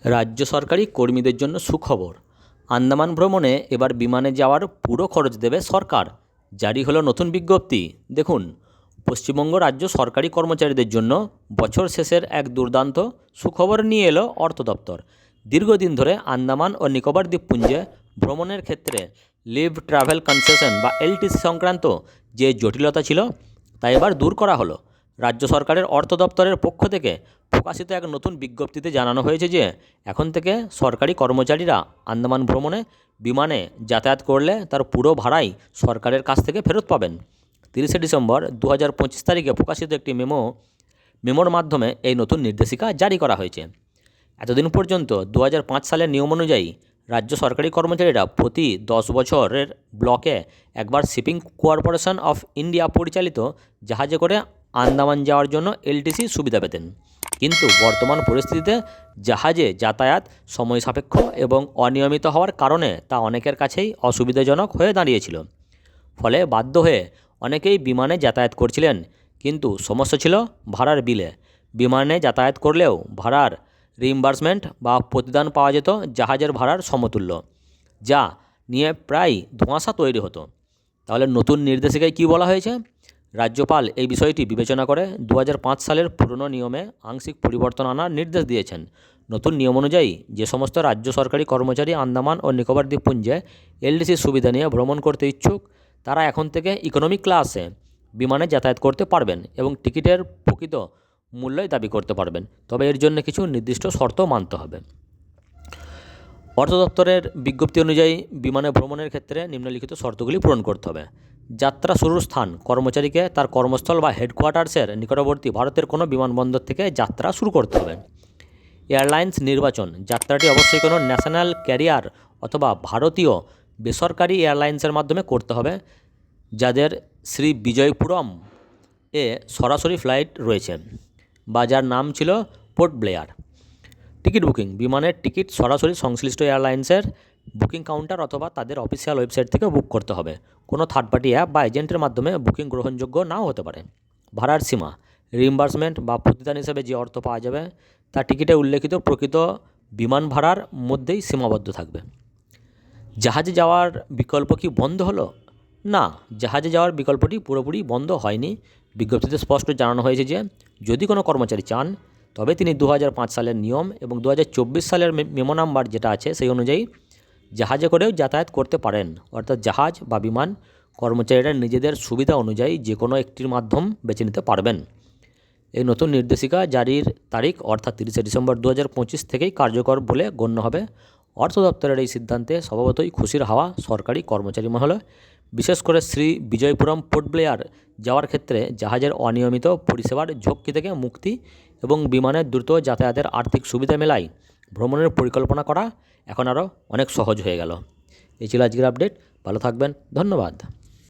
রাজ্য সরকারি কর্মীদের জন্য সুখবর। আন্দামান ভ্রমণে এবার বিমানে যাওয়ার পুরো খরচ দেবে সরকার। জারি হলো নতুন বিজ্ঞপ্তি। দেখুন, পশ্চিমবঙ্গ রাজ্য সরকারি কর্মচারীদের জন্য বছর শেষের এক দুর্দান্ত সুখবর নিয়ে এলো অর্থ দপ্তর। দীর্ঘদিন ধরে আন্দামান ও নিকোবর দ্বীপপুঞ্জে ভ্রমণের ক্ষেত্রে লিভ ট্রাভেল কনসেশন বা এলটিসি সংক্রান্ত যে জটিলতা ছিল তা এবার দূর করা হলো। রাজ্য সরকারের অর্থ দপ্তরের পক্ষ থেকে প্রকাশিত এক নতুন বিজ্ঞপ্তিতে জানানো হয়েছে যে এখন থেকে সরকারি কর্মচারীরা আন্দামান ভ্রমণে বিমানে যাতায়াত করলে তার পুরো ভাড়াই সরকারের কাছ থেকে ফেরত পাবেন। 30শে ডিসেম্বর 2025 তারিখে প্রকাশিত একটি মেমোর মাধ্যমে এই নতুন নির্দেশিকা জারি করা হয়েছে। এতদিন পর্যন্ত 2005 সালের নিয়ম অনুযায়ী রাজ্য সরকারি কর্মচারীরা প্রতি 10 বছরের ব্লকে একবার শিপিং কর্পোরেশন অফ ইন্ডিয়া পরিচালিত জাহাজে করে আন্দামান যাওয়ার জন্য এলটিসি সুবিধা পেতেন। কিন্তু বর্তমান পরিস্থিতিতে জাহাজে যাতায়াত সময় সাপেক্ষ এবং অনিয়মিত হওয়ার কারণে তা অনেকের কাছেই অসুবিধাজনক হয়ে দাঁড়িয়েছিল। ফলে বাধ্য হয়ে অনেকেই বিমানে যাতায়াত করছিলেন, কিন্তু সমস্যা ছিল ভাড়ার বিলে। বিমানে যাতায়াত করলেও ভাড়ার রিইম্বার্সমেন্ট বা প্রতিদান পাওয়া যেত জাহাজের ভাড়ার সমতুল্য, যা নিয়ে প্রায় ধোঁয়াশা তৈরি হতো। তাহলে নতুন নির্দেশিকায় কী বলা হয়েছে? রাজ্যপাল এই বিষয়টি বিবেচনা করে 2005 সালের পুরনো নিয়মে আংশিক পরিবর্তন আনার নির্দেশ দিয়েছেন। নতুন নিয়ম অনুযায়ী যে সমস্ত রাজ্য সরকারি কর্মচারী আন্দামান ও নিকোবর দ্বীপপুঞ্জে এলটিসির সুবিধা নিয়ে ভ্রমণ করতে ইচ্ছুক, তারা এখন থেকে ইকোনমি ক্লাসে বিমানে যাতায়াত করতে পারবেন এবং টিকিটের প্রকৃত মূল্যই দাবি করতে পারবেন। তবে এর জন্য কিছু নির্দিষ্ট শর্ত মানতে হবে। অর্থ দপ্তরের বিজ্ঞপ্তি অনুযায়ী বিমানে ভ্রমণের ক্ষেত্রে নিম্নলিখিত শর্তগুলি পূরণ করতে হবে। যাত্রা শুরুর স্থান কর্মচারীকে তার কর্মস্থল বা হেডকোয়ার্টার্সের নিকটবর্তী ভারতের কোনো বিমানবন্দর থেকে যাত্রা শুরু করতে হবে। এয়ারলাইন্স নির্বাচন, যাত্রাটি অবশ্যই কোনো ন্যাশনাল ক্যারিয়ার অথবা ভারতীয় বেসরকারি এয়ারলাইন্সের মাধ্যমে করতে হবে, যাদের শ্রী বিজয়পুরম এ সরাসরি ফ্লাইট রয়েছে বা যার নাম ছিল পোর্ট ব্লেয়ার। টিকিট বুকিং, বিমানের টিকিট সরাসরি সংশ্লিষ্ট এয়ারলাইন্সের বুকিং কাউন্টার অথবা তাদের অফিসিয়াল ওয়েবসাইট থেকে বুক করতে হবে। কোনো থার্ড পার্টি অ্যাপ বা এজেন্টের মাধ্যমে বুকিং গ্রহণযোগ্য নাও হতে পারে। ভাড়ার সীমা, রিইম্বার্সমেন্ট বা প্রতিদান হিসেবে যে অর্থ পাওয়া যাবে তা টিকিটে উল্লেখিত প্রকৃত বিমান ভাড়ার মধ্যেই সীমাবদ্ধ থাকবে। জাহাজে যাওয়ার বিকল্প কি বন্ধ হলো? না, জাহাজে যাওয়ার বিকল্পটি পুরোপুরি বন্ধ হয়নি। বিজ্ঞপ্তিতে স্পষ্ট জানানো হয়েছে যে যদি কোনো কর্মচারী চান, তবে তিনি 2005 সালের নিয়ম এবং 2024 সালের মেমো নাম্বার যেটা আছে সেই অনুযায়ী জাহাজে করেও যাতায়াত করতে পারেন। অর্থাৎ জাহাজ বা বিমান কর্মচারীরা নিজেদের সুবিধা অনুযায়ী যে কোনো একটির মাধ্যম বেছে নিতে পারবেন। এই নতুন নির্দেশিকা জারির তারিখ অর্থাৎ 30শে ডিসেম্বর 2025 থেকেই কার্যকর বলে গণ্য হবে। অর্থ দপ্তরের এই সিদ্ধান্তে স্বভাবতই খুশির হাওয়া সরকারি কর্মচারী মহলে। বিশেষ করে শ্রী বিজয়পুরম পোর্ট ব্লেয়ার যাওয়ার ক্ষেত্রে জাহাজের অনিয়মিত পরিষেবার ঝক্কি থেকে মুক্তি এবং বিমানের দ্রুত যাতায়াতের আর্থিক সুবিধা মেলায় ভ্রমণের পরিকল্পনা করা এখন আরও অনেক সহজ হয়ে গেল। এই ছিল আজকের আপডেট। ভালো থাকবেন, ধন্যবাদ।